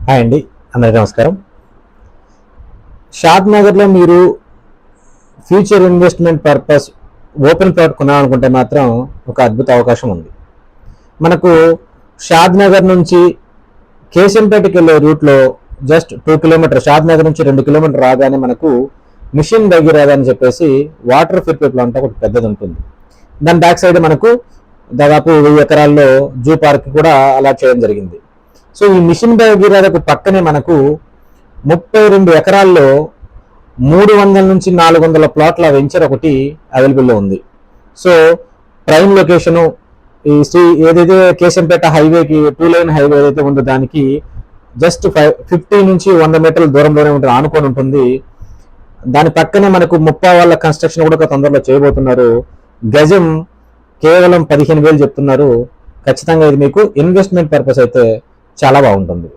Hi అండి, అందరికీ నమస్కారం. షాద్ నగర్లో మీరు future investment purpose open plot కొనాలనుకుంటే మాత్రం ఒక అద్భుత అవకాశం ఉంది. మనకు షాద్ నగర్ నుంచి కేశంపేటకి వెళ్ళే రూట్లో జస్ట్ 2 కిలోమీటర్, షాద్ నగర్ నుంచి 2 కిలోమీటర్ రాగానే మనకు మిషన్ భగీరథ అని చెప్పేసి వాటర్ ఫిల్టర్ ప్లాంట్ ఒకటి పెద్దది ఉంటుంది. దాని బ్యాక్ సైడ్ మనకు దాదాపు 1000 ఎకరాల్లో జూ పార్క్ కూడా అలాట్ చేయడం జరిగింది. సో ఈ మిషన్ భగీరథకు పక్కనే మనకు 32 ఎకరాల్లో 300 నుంచి 400 ప్లాట్ల వెంచర్ ఒకటి అవైలబుల్లో ఉంది. సో ప్రైమ్ లొకేషను ఏదైతే కేశంపేట హైవేకి 2 లైన్ హైవే ఏదైతే ఉందో దానికి జస్ట్ 50 నుంచి 100 మీటర్ల దూరంలోనే ఉంటుంది, ఆనుకొని ఉంటుంది. దాని పక్కనే మనకు 30 వాళ్ళ కన్స్ట్రక్షన్ కూడా తొందరలో చేయబోతున్నారు. గజం కేవలం 15,000 చెప్తున్నారు. ఖచ్చితంగా ఇది మీకు ఇన్వెస్ట్మెంట్ పర్పస్ అయితే చాలా బాగుంటుంది.